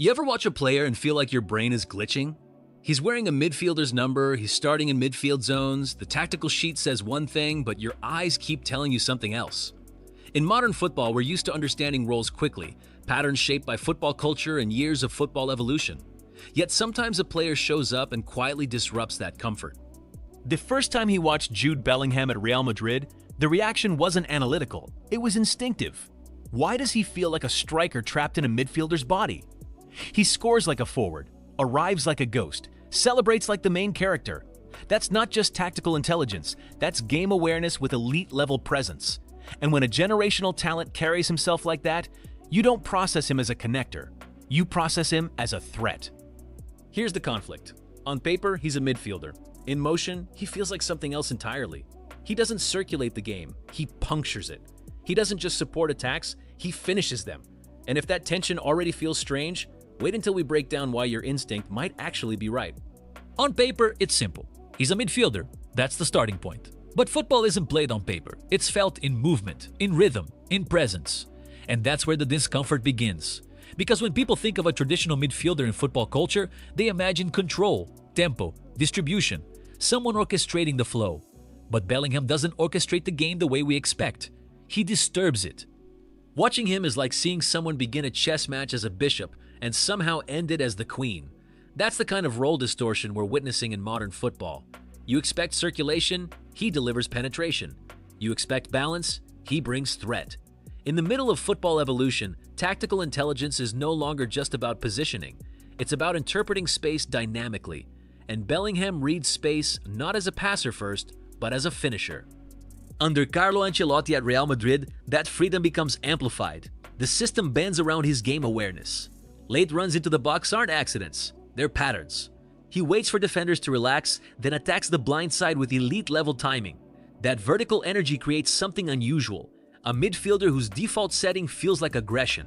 You ever watch a player and feel like your brain is glitching? He's wearing a midfielder's number, he's starting in midfield zones, the tactical sheet says one thing, but your eyes keep telling you something else. In modern football, we're used to understanding roles quickly, patterns shaped by football culture and years of football evolution. Yet sometimes a player shows up and quietly disrupts that comfort. The first time he watched Jude Bellingham at Real Madrid, the reaction wasn't analytical, it was instinctive. Why does he feel like a striker trapped in a midfielder's body? He scores like a forward, arrives like a ghost, celebrates like the main character. That's not just tactical intelligence, that's game awareness with elite-level presence. And when a generational talent carries himself like that, you don't process him as a connector, you process him as a threat. Here's the conflict. On paper, he's a midfielder. In motion, he feels like something else entirely. He doesn't circulate the game, he punctures it. He doesn't just support attacks, he finishes them. And if that tension already feels strange, wait until we break down why your instinct might actually be right. On paper, it's simple. He's a midfielder. That's the starting point. But football isn't played on paper. It's felt in movement, in rhythm, in presence. And that's where the discomfort begins. Because when people think of a traditional midfielder in football culture, they imagine control, tempo, distribution, someone orchestrating the flow. But Bellingham doesn't orchestrate the game the way we expect. He disturbs it. Watching him is like seeing someone begin a chess match as a bishop and somehow end it as the queen. That's the kind of role distortion we're witnessing in modern football. You expect circulation, he delivers penetration. You expect balance, he brings threat. In the middle of football evolution, tactical intelligence is no longer just about positioning. It's about interpreting space dynamically. And Bellingham reads space not as a passer first, but as a finisher. Under Carlo Ancelotti at Real Madrid, that freedom becomes amplified. The system bends around his game awareness. Late runs into the box aren't accidents, they're patterns. He waits for defenders to relax, then attacks the blind side with elite-level timing. That vertical energy creates something unusual, a midfielder whose default setting feels like aggression.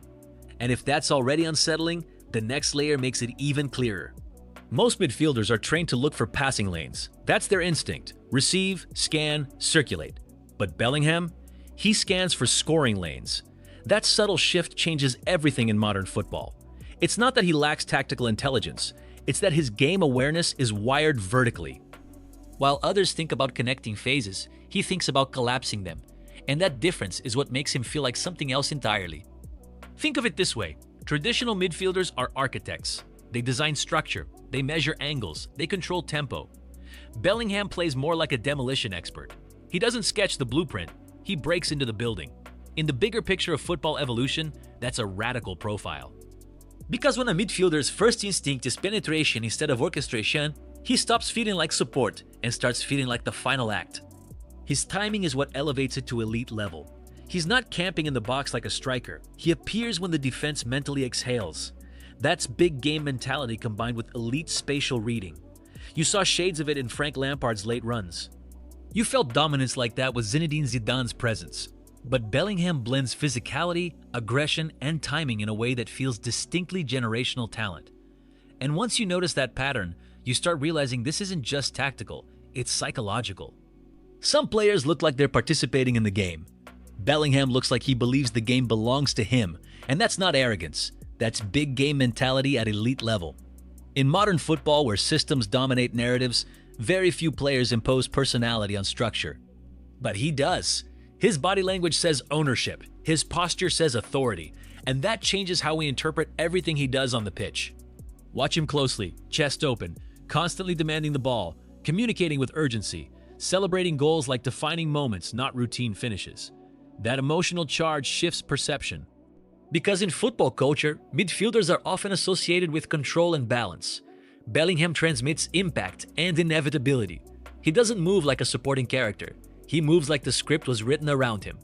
And if that's already unsettling, the next layer makes it even clearer. Most midfielders are trained to look for passing lanes. That's their instinct. Receive, scan, circulate. But Bellingham? He scans for scoring lanes. That subtle shift changes everything in modern football. It's not that he lacks tactical intelligence, it's that his game awareness is wired vertically. While others think about connecting phases, he thinks about collapsing them. And that difference is what makes him feel like something else entirely. Think of it this way. Traditional midfielders are architects. They design structure, they measure angles, they control tempo. Bellingham plays more like a demolition expert. He doesn't sketch the blueprint, he breaks into the building. In the bigger picture of football evolution, that's a radical profile. Because when a midfielder's first instinct is penetration instead of orchestration, he stops feeling like support and starts feeling like the final act. His timing is what elevates it to elite level. He's not camping in the box like a striker. He appears when the defense mentally exhales. That's big game mentality combined with elite spatial reading. You saw shades of it in Frank Lampard's late runs. You felt dominance like that with Zinedine Zidane's presence. But Bellingham blends physicality, aggression, and timing in a way that feels distinctly generational talent. And once you notice that pattern, you start realizing this isn't just tactical, it's psychological. Some players look like they're participating in the game. Bellingham looks like he believes the game belongs to him, and that's not arrogance, that's big game mentality at elite level. In modern football where systems dominate narratives, very few players impose personality on structure. But he does. His body language says ownership, his posture says authority, and that changes how we interpret everything he does on the pitch. Watch him closely, chest open, constantly demanding the ball, communicating with urgency, celebrating goals like defining moments, not routine finishes. That emotional charge shifts perception. Because in football culture, midfielders are often associated with control and balance. Bellingham transmits impact and inevitability. He doesn't move like a supporting character. He moves like the script was written around him.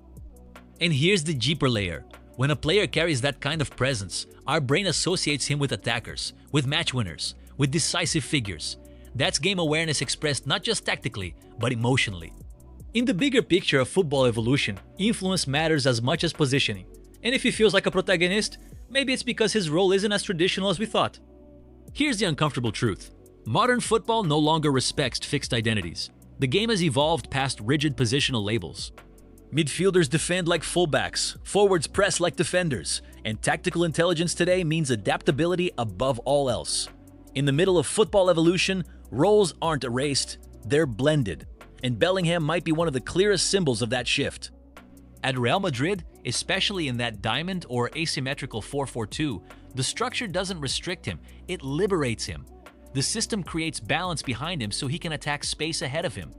And here's the deeper layer. When a player carries that kind of presence, our brain associates him with attackers, with match winners, with decisive figures. That's game awareness expressed not just tactically, but emotionally. In the bigger picture of football evolution, influence matters as much as positioning. And if he feels like a protagonist, maybe it's because his role isn't as traditional as we thought. Here's the uncomfortable truth. Modern football no longer respects fixed identities. The game has evolved past rigid positional labels. Midfielders defend like fullbacks, forwards press like defenders, and tactical intelligence today means adaptability above all else. In the middle of football evolution, roles aren't erased, they're blended, and Bellingham might be one of the clearest symbols of that shift. At Real Madrid, especially in that diamond or asymmetrical 4-4-2, the structure doesn't restrict him, it liberates him. The system creates balance behind him so he can attack space ahead of him.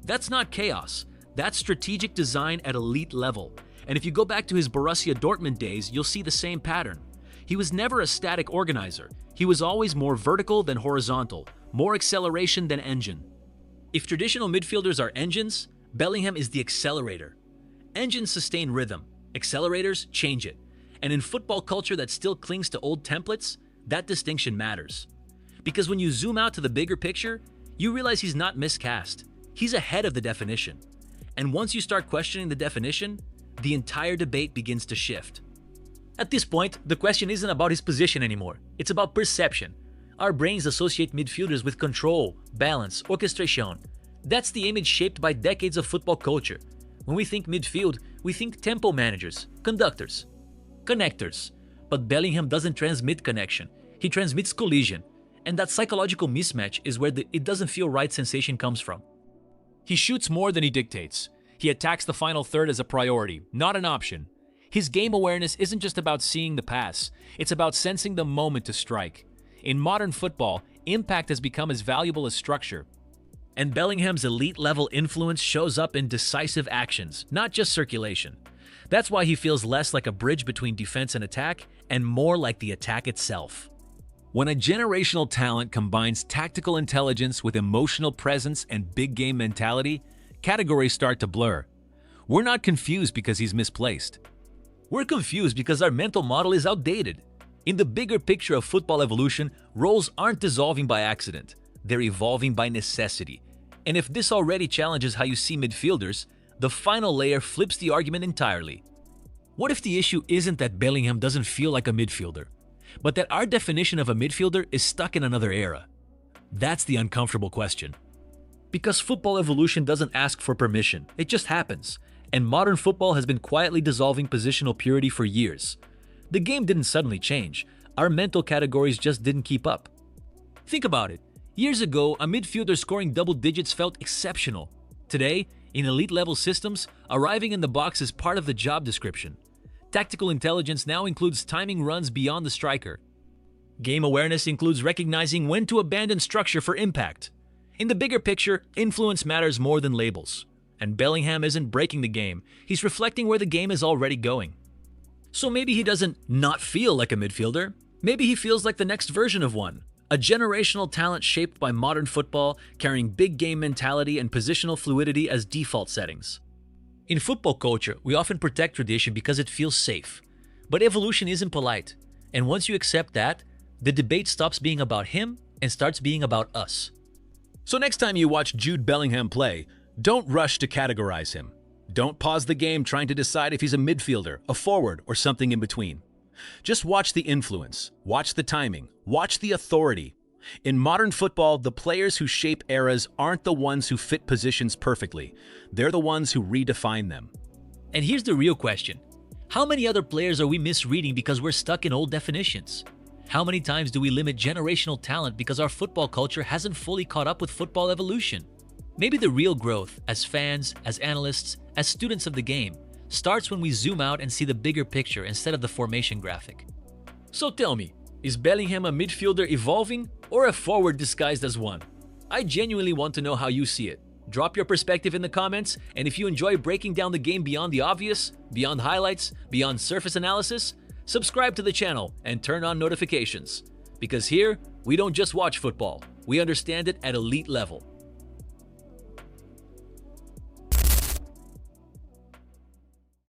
That's not chaos. That's strategic design at elite level. And if you go back to his Borussia Dortmund days, you'll see the same pattern. He was never a static organizer. He was always more vertical than horizontal, more acceleration than engine. If traditional midfielders are engines, Bellingham is the accelerator. Engines sustain rhythm, accelerators change it. And in football culture that still clings to old templates, that distinction matters. Because when you zoom out to the bigger picture, you realize he's not miscast. He's ahead of the definition. And once you start questioning the definition, the entire debate begins to shift. At this point, the question isn't about his position anymore. It's about perception. Our brains associate midfielders with control, balance, orchestration. That's the image shaped by decades of football culture. When we think midfield, we think tempo managers, conductors, connectors. But Bellingham doesn't transmit connection. He transmits collision. And that psychological mismatch is where the "it doesn't feel right" sensation comes from. He shoots more than he dictates. He attacks the final third as a priority, not an option. His game awareness isn't just about seeing the pass, it's about sensing the moment to strike. In modern football, impact has become as valuable as structure. And Bellingham's elite-level influence shows up in decisive actions, not just circulation. That's why he feels less like a bridge between defense and attack, and more like the attack itself. When a generational talent combines tactical intelligence with emotional presence and big-game mentality, categories start to blur. We're not confused because he's misplaced. We're confused because our mental model is outdated. In the bigger picture of football evolution, roles aren't dissolving by accident. They're evolving by necessity. And if this already challenges how you see midfielders, the final layer flips the argument entirely. What if the issue isn't that Bellingham doesn't feel like a midfielder, but that our definition of a midfielder is stuck in another era? That's the uncomfortable question. Because football evolution doesn't ask for permission, it just happens. And modern football has been quietly dissolving positional purity for years. The game didn't suddenly change. Our mental categories just didn't keep up. Think about it. Years ago, a midfielder scoring double digits felt exceptional. Today, in elite-level systems, arriving in the box is part of the job description. Tactical intelligence now includes timing runs beyond the striker. Game awareness includes recognizing when to abandon structure for impact. In the bigger picture, influence matters more than labels. And Bellingham isn't breaking the game, he's reflecting where the game is already going. So maybe he doesn't not feel like a midfielder. Maybe he feels like the next version of one. A generational talent shaped by modern football, carrying big game mentality and positional fluidity as default settings. In football culture, we often protect tradition because it feels safe. But evolution isn't polite. And once you accept that, the debate stops being about him and starts being about us. So next time you watch Jude Bellingham play, don't rush to categorize him. Don't pause the game trying to decide if he's a midfielder, a forward, or something in between. Just watch the influence, watch the timing, watch the authority. In modern football, the players who shape eras aren't the ones who fit positions perfectly. They're the ones who redefine them. And here's the real question. How many other players are we misreading because we're stuck in old definitions? How many times do we limit generational talent because our football culture hasn't fully caught up with football evolution? Maybe the real growth, as fans, as analysts, as students of the game, starts when we zoom out and see the bigger picture instead of the formation graphic. So tell me, is Bellingham a midfielder evolving or a forward disguised as one? I genuinely want to know how you see it. Drop your perspective in the comments, and if you enjoy breaking down the game beyond the obvious, beyond highlights, beyond surface analysis, subscribe to the channel and turn on notifications. Because here, we don't just watch football, we understand it at elite level.